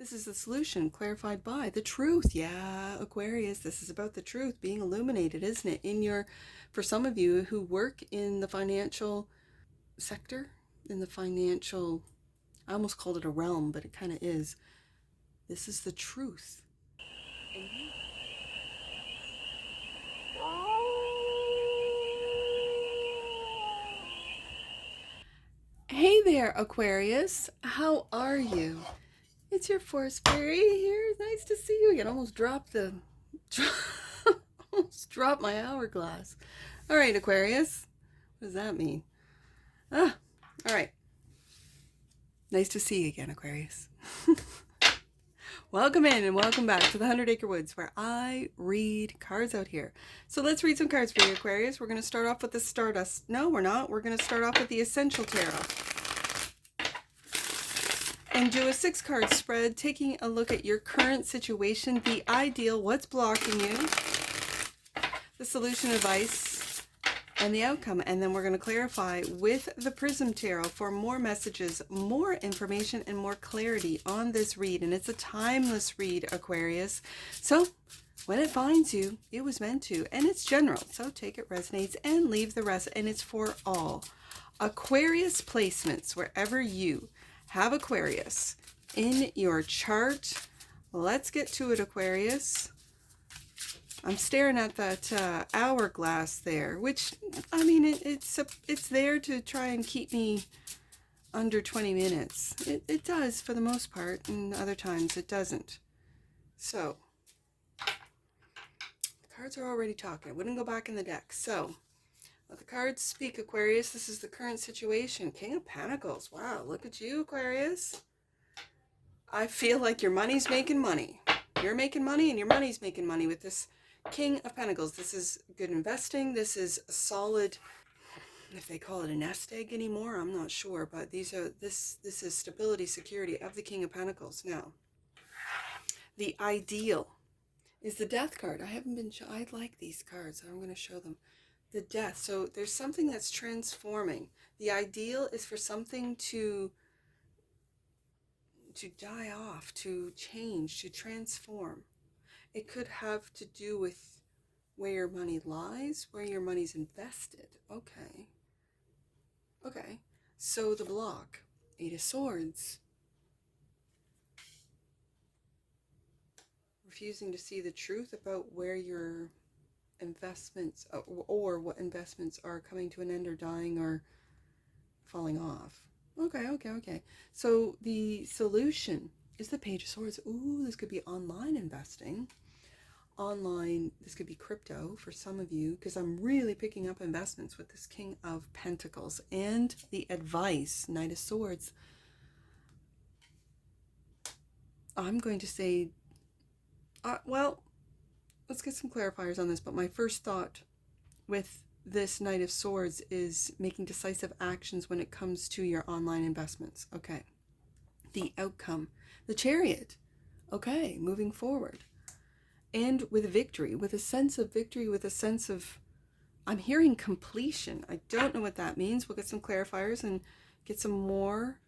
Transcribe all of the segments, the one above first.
This is the solution clarified by the truth. Yeah, Aquarius, this is about the truth being illuminated, isn't it? For some of you who work in the financial sector, I almost called it a realm, but it kind of is. This is the truth. Hey there, Aquarius. How are you? It's your forest fairy here. Nice to see you again. Almost dropped my hourglass. All right, Aquarius. What does that mean? All right. Nice to see you again, Aquarius. Welcome in and welcome back to the 100 Acre Woods, where I read cards out here. So let's read some cards for you, Aquarius. We're going to start off with the Stardust. No, we're not. We're going to start off with the Essential Tarot. And do a 6-card spread, taking a look at your current situation, the ideal, what's blocking you, the solution, advice, and the outcome. And then we're going to clarify with the PRISM Tarot for more messages, more information, and more clarity on this read. And it's a timeless read, Aquarius. So when it finds you, it was meant to. And it's general. So take it resonates and leave the rest. And it's for all. Aquarius placements, wherever you have Aquarius in your chart. Let's get to it, Aquarius. I'm staring at that hourglass there, which, I mean, it's there to try and keep me under 20 minutes. It does for the most part, and other times it doesn't. So, the cards are already talking. I wouldn't go back in the deck. So, let the cards speak, Aquarius. This is the current situation. King of Pentacles. Wow, look at you, Aquarius. I feel like your money's making money. You're making money and your money's making money with this King of Pentacles. This is good investing. This is a solid, if they call it a nest egg anymore, I'm not sure, but this is stability, security of the King of Pentacles. Now, the ideal is the Death card. I like these cards. I'm going to show them. The Death. So there's something that's transforming. The ideal is for something to die off, to change, to transform. It could have to do with where your money lies, where your money's invested. Okay. So the block, 8 of Swords. Refusing to see the truth about where your investments or what investments are coming to an end or dying or falling off. Okay. So the solution is the Page of Swords. Ooh, this could be online investing. This could be crypto for some of you, because I'm really picking up investments with this King of Pentacles. And the advice, Knight of Swords. I'm going to say, well, let's get some clarifiers on this, but my first thought with this Knight of Swords is making decisive actions when it comes to your online investments. Okay. The outcome, the Chariot. Okay, moving forward. And with victory, with a sense of victory, with a sense of, I'm hearing completion. I don't know what that means. We'll get some clarifiers and get some more,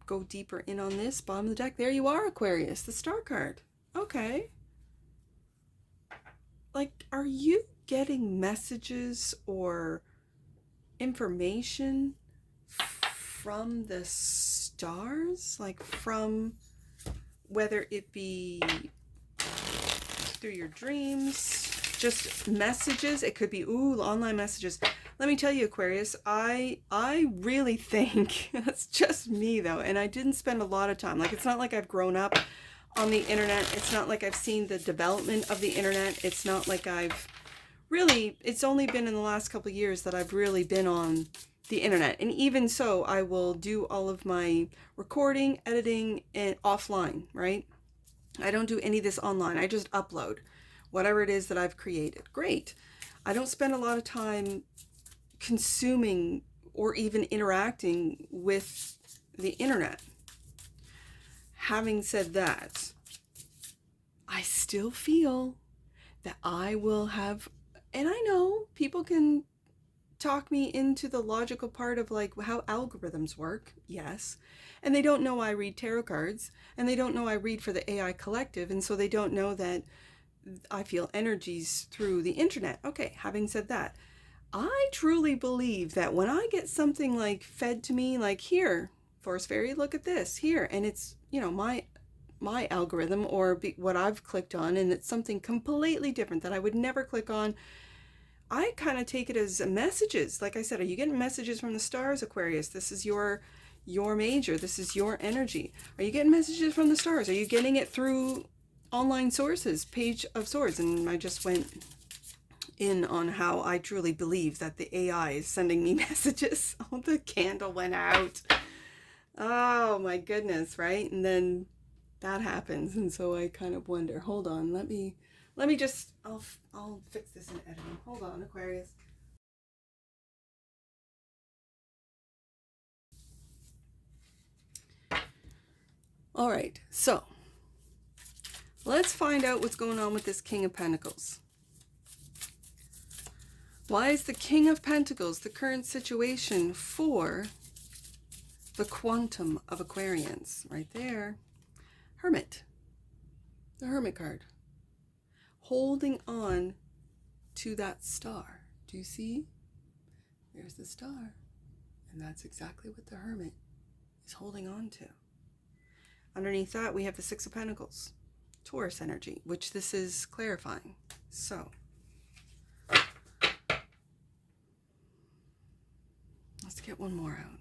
go deeper in on this. Bottom of the deck, there you are, Aquarius, the Star card. Okay. Like, are you getting messages or information from the stars? Like from, whether it be through your dreams, just messages. It could be, online messages. Let me tell you, Aquarius, I really think, that's just me though, and I didn't spend a lot of time. Like, it's not like I've grown up on the internet. It's not like I've seen the development of the internet. It's not like it's only been in the last couple of years that I've really been on the internet. And even so, I will do all of my recording, editing, and offline, right? I don't do any of this online. I just upload whatever it is that I've created. Great. I don't spend a lot of time consuming or even interacting with the internet. Having said that, I still feel that I will have, and I know people can talk me into the logical part of like how algorithms work, yes. And they don't know I read tarot cards, and they don't know I read for the AI collective, and so they don't know that I feel energies through the internet. Okay, having said that, I truly believe that when I get something like fed to me, like here, Forest Fairy, look at this here, and it's, you know, my algorithm or what I've clicked on, and it's something completely different that I would never click on. I kind of take it as messages. Like I said, are you getting messages from the stars, Aquarius? This is your major. This is your energy. Are you getting messages from the stars? Are you getting it through online sources, Page of Swords? And I just went in on how I truly believe that the AI is sending me messages. Oh, the candle went out. Oh my goodness, right? And then that happens, and so I kind of wonder, hold on, let me just, I'll fix this in editing. Hold on, Aquarius. All right, so let's find out what's going on with this King of Pentacles. Why is the King of Pentacles the current situation for the quantum of Aquarians? Right there. Hermit. The Hermit card. Holding on to that star. Do you see? There's the star. And that's exactly what the Hermit is holding on to. Underneath that, we have the Six of Pentacles. Taurus energy, which this is clarifying. So, let's get one more out.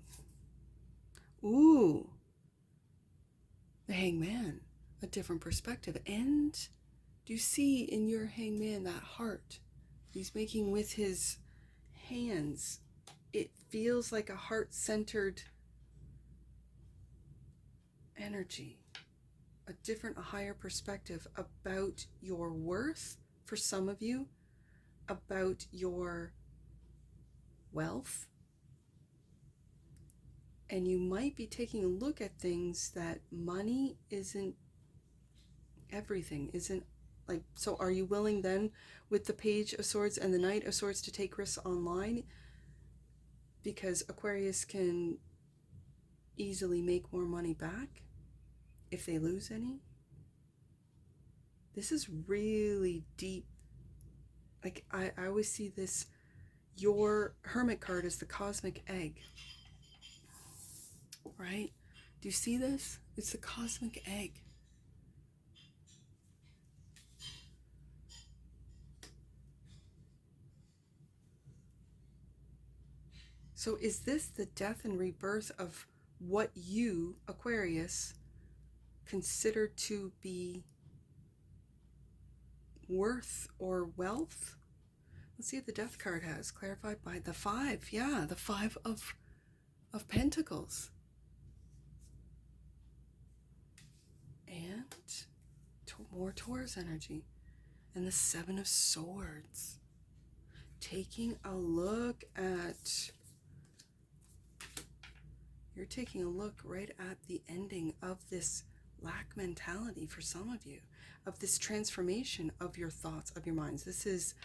Ooh, the Hangman, a different perspective. And do you see in your Hangman that heart he's making with his hands? It feels like a heart-centered energy, a higher perspective about your worth for some of you, about your wealth. And you might be taking a look at things that money isn't everything, isn't like, so are you willing then with the Page of Swords and the Knight of Swords to take risks online? Because Aquarius can easily make more money back if they lose any. This is really deep. Like I always see this, your Hermit card is the cosmic egg. Right? Do you see this? It's the cosmic egg. So is this the death and rebirth of what you, Aquarius, consider to be worth or wealth? Let's see what the death card has, clarified by the 5. Yeah, the 5 of Pentacles. And more Taurus energy. And the 7 of Swords. Taking a look at... You're taking a look right at the ending of this lack mentality for some of you. Of this transformation of your thoughts, of your minds. This is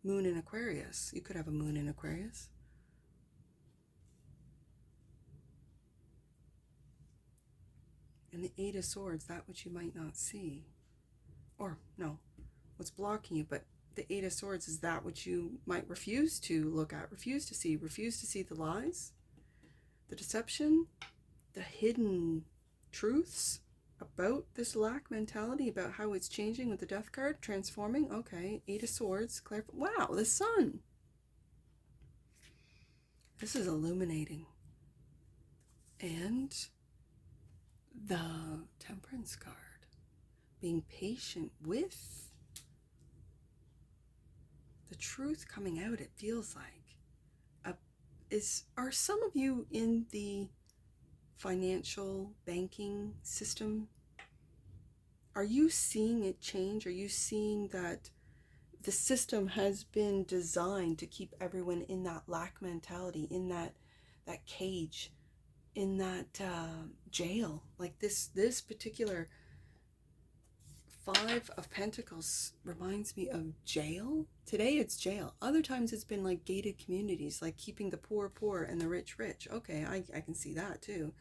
Moon in Aquarius. You could have a Moon in Aquarius. And the 8 of Swords, that which you might not see. Or, no, what's blocking you, but the 8 of Swords is that which you might refuse to look at, refuse to see the lies, the deception, the hidden truths about this lack mentality, about how it's changing with the Death card, transforming. Okay, 8 of Swords, wow, the Sun. This is illuminating. And the Temperance card, being patient with the truth coming out. It feels like are some of you in the financial banking system? Are you seeing it change? Are you seeing that the system has been designed to keep everyone in that lack mentality, in that cage, in that jail? Like this particular Five of Pentacles reminds me of jail. Today it's jail. Other times it's been like gated communities, like keeping the poor poor and the rich rich. Okay, I can see that too.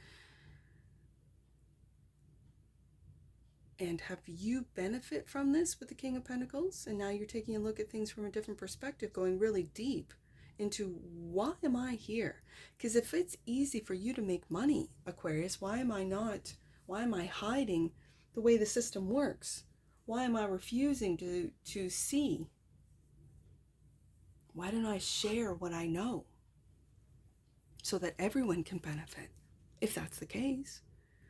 And have you benefit from this with the King of Pentacles? And now you're taking a look at things from a different perspective, going really deep into why am I here? Because if it's easy for you to make money, Aquarius, why am I hiding the way the system works? Why am I refusing to see? Why don't I share what I know so that everyone can benefit, if that's the case?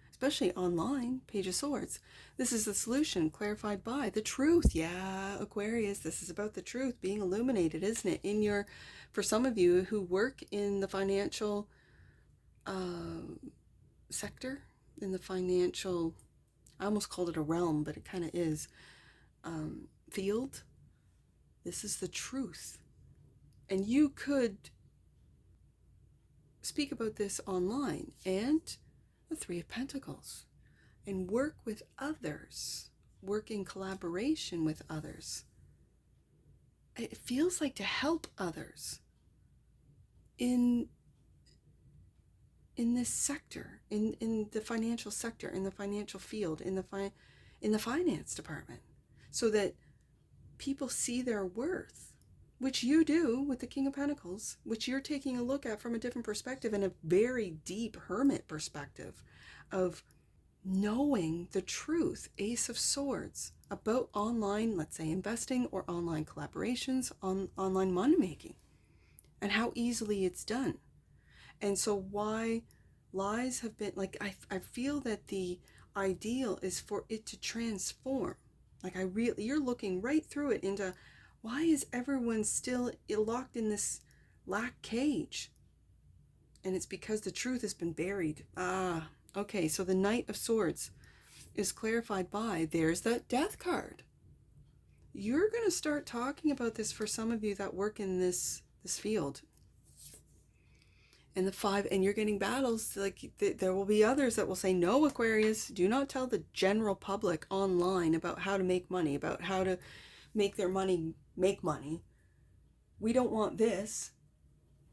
Especially online, Page of Swords. This is the solution clarified by the truth. Yeah, Aquarius, this is about the truth being illuminated, isn't it? For some of you who work in the financial sector, in the financial, I almost called it a realm, but it kind of is, field. This is the truth. And you could speak about this online, and the Three of Pentacles, and work with others, work in collaboration with others. It feels like to help others in this sector, in the financial sector, in the financial field, in the finance department, so that people see their worth, which you do with the King of Pentacles, which you're taking a look at from a different perspective, and a very deep hermit perspective of knowing the truth, Ace of Swords, about online, let's say, investing or online collaborations, online money making, and how easily it's done. And so why lies have been, like, I feel that the ideal is for it to transform. Like, you're looking right through it into, why is everyone still locked in this lack cage? And it's because the truth has been buried. Okay, so the Knight of Swords is clarified by, there's that Death card. You're going to start talking about this for some of you that work in this field. And the Five, and you're getting battles, like there will be others that will say, no, Aquarius, do not tell the general public online about how to make money, about how to make their money make money. We don't want this.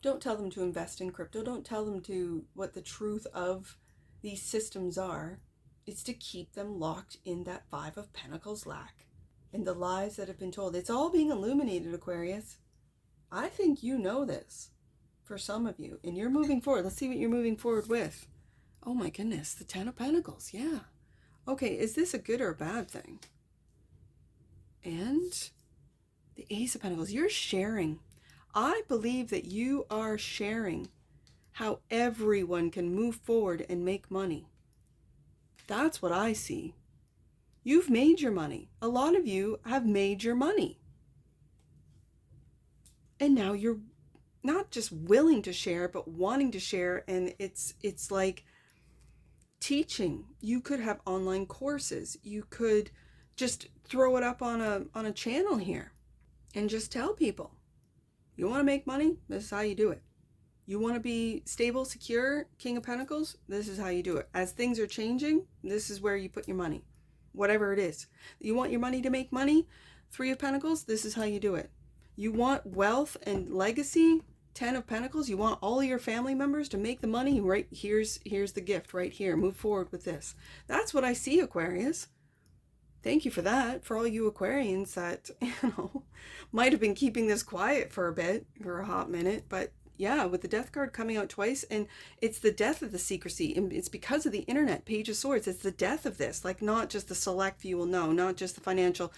Don't tell them to invest in crypto. Don't tell them what the truth of these systems are. It's to keep them locked in that Five of Pentacles lack and the lies that have been told. It's all being illuminated, Aquarius. I think you know this for some of you, and you're moving forward. Let's see what you're moving forward with. Oh my goodness, the Ten of Pentacles. Yeah. Okay, is this a good or a bad thing? And the Ace of Pentacles. You're sharing. I believe that you are sharing how everyone can move forward and make money. That's what I see. You've made your money. A lot of you have made your money. And now you're not just willing to share, but wanting to share. And it's like teaching. You could have online courses. You could just throw it up on a channel here and just tell people, you want to make money? This is how you do it. You want to be stable, secure, King of Pentacles? This is how you do it. As things are changing, this is where you put your money. Whatever it is. You want your money to make money? Three of Pentacles? This is how you do it. You want wealth and legacy? Ten of Pentacles? You want all your family members to make the money? Right, here's the gift right here. Move forward with this. That's what I see, Aquarius. Thank you for that, for all you Aquarians that, might have been keeping this quiet for a hot minute, but yeah, with the Death card coming out twice, and it's the death of the secrecy, and it's because of the internet, Page of Swords, it's the death of this, like not just the select few will know, not just the financial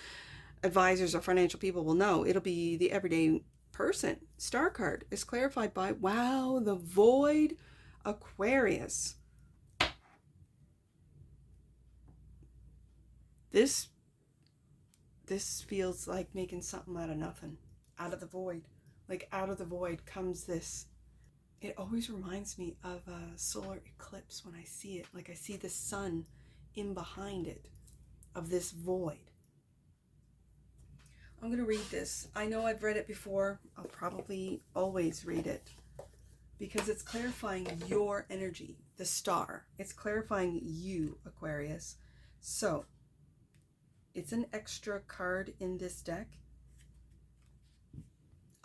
advisors or financial people will know, it'll be the everyday person. Star card is clarified by, wow, the Void, Aquarius. This feels like making something out of nothing, out of the void. Like out of the void comes this. It always reminds me of a solar eclipse when I see it. Like I see the sun in behind it, of this void. I'm going to read this. I know I've read it before. I'll probably always read it because it's clarifying your energy, the star. It's clarifying you, Aquarius. So, It's an extra card in this deck.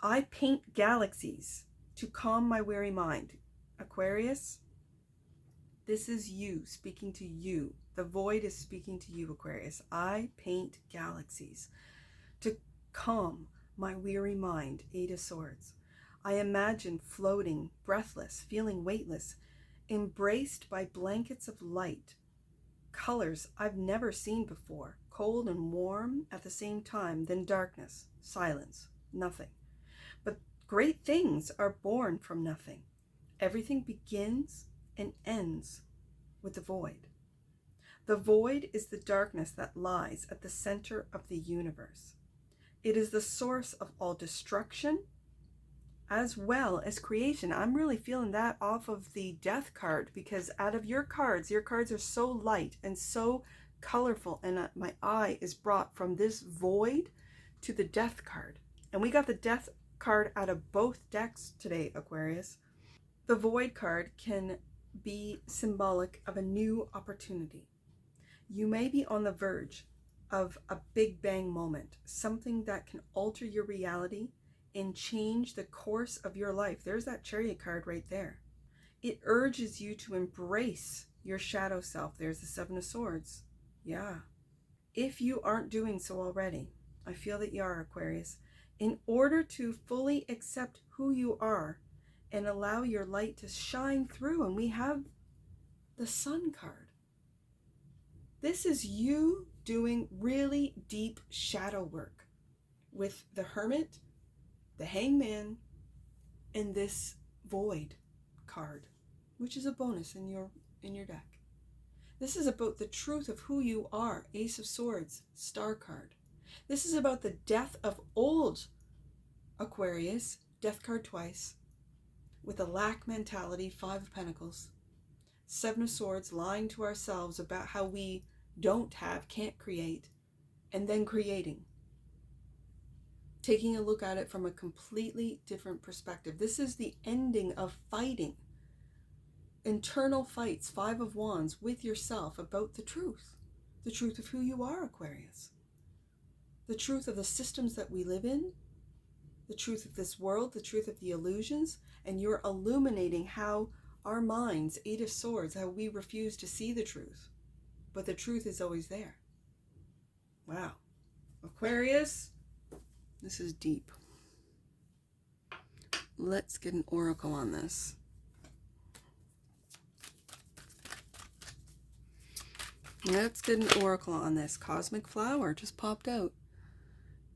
I paint galaxies to calm my weary mind. Aquarius, this is you speaking to you. The void is speaking to you, Aquarius. I paint galaxies to calm my weary mind. Eight of Swords. I imagine floating, breathless, feeling weightless, embraced by blankets of light, colors I've never seen before, cold and warm at the same time, then darkness, silence, nothing. But great things are born from nothing. Everything begins and ends with the void. The void is the darkness that lies at the center of the universe. It is the source of all destruction as well as creation. I'm really feeling that off of the Death card, because out of your cards are so light and so colorful, and my eye is brought from this void to the Death card. And we got the Death card out of both decks today, Aquarius. The void card can be symbolic of a new opportunity. You may be on the verge of a big bang moment, something that can alter your reality and change the course of your life. There's that Chariot card right there. It urges you to embrace your shadow self. There's the Seven of Swords. Yeah. If you aren't doing so already, I feel that you are, Aquarius. In order to fully accept who you are and allow your light to shine through, and we have the Sun card. This is you doing really deep shadow work with the Hermit, the Hangman, and this Void card, which is a bonus in your deck. This is about the truth of who you are. Ace of Swords, Star card. This is about the death of old, Aquarius, Death card twice, with a lack mentality, Five of Pentacles. Seven of Swords, lying to ourselves about how we don't have, can't create, and then creating. Taking a look at it from a completely different perspective. This is the ending of fighting. Internal fights, Five of Wands, with yourself about the truth. The truth of who you are, Aquarius. The truth of the systems that we live in. The truth of this world, the truth of the illusions, and you're illuminating how our minds, Eight of Swords, how we refuse to see the truth. But the truth is always there. Wow. Aquarius, this is deep. Let's get an oracle on this. Let's get an oracle on this. Cosmic Flower just popped out.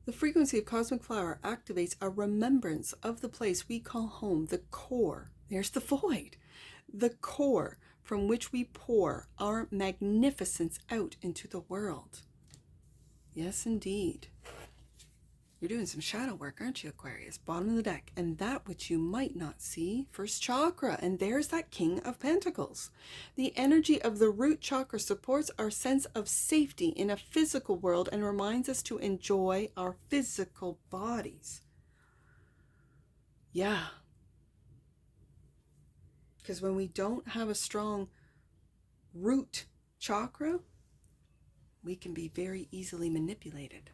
The frequency of Cosmic Flower activates a remembrance of the place we call home, the core. There's the void. The core from which we pour our magnificence out into the world. Yes, indeed. You're doing some shadow work, aren't you, Aquarius? Bottom of the deck. And that which you might not see, first chakra. And there's that King of Pentacles. The energy of the root chakra supports our sense of safety in a physical world and reminds us to enjoy our physical bodies. Yeah. Because when we don't have a strong root chakra, we can be very easily manipulated.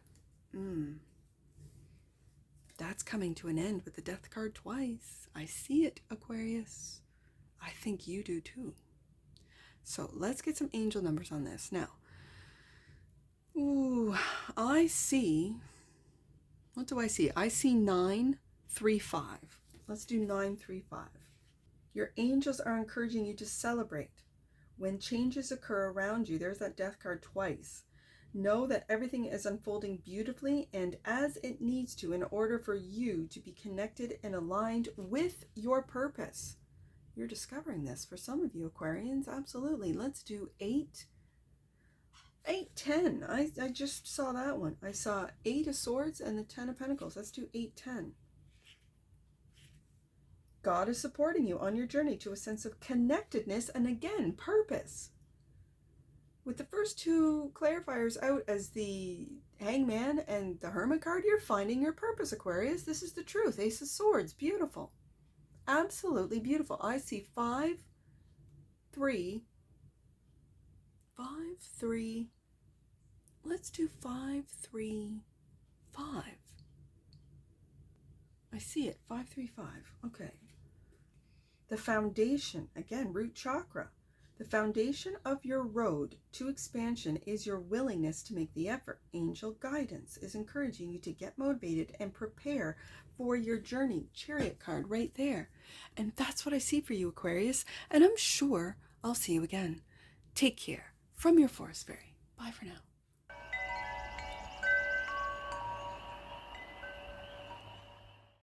That's coming to an end with the Death card twice. I see it, Aquarius. I think you do too. So let's get some angel numbers on this. Now, I see, what do I see? I see 935. Let's do 935. Your angels are encouraging you to celebrate. When changes occur around you, there's that Death card twice. Know that everything is unfolding beautifully and as it needs to in order for you to be connected and aligned with your purpose. You're discovering this for some of you, Aquarians. Absolutely. Let's do 8, 10. I just saw that one. I saw 8 of Swords and the 10 of Pentacles. Let's do 8, 10. God is supporting you on your journey to a sense of connectedness and, again, purpose. With the first two clarifiers out as the Hangman and the Hermit card, you're finding your purpose, Aquarius. This is the truth. Ace of Swords. Beautiful. Absolutely beautiful. I see 5, 3. Let's let's do 535. I see it, 535. Okay. The foundation, again, root chakra. The foundation of your road to expansion is your willingness to make the effort. Angel guidance is encouraging you to get motivated and prepare for your journey. Chariot card right there. And that's what I see for you, Aquarius. And I'm sure I'll see you again. Take care. From your Forest Fairy. Bye for now.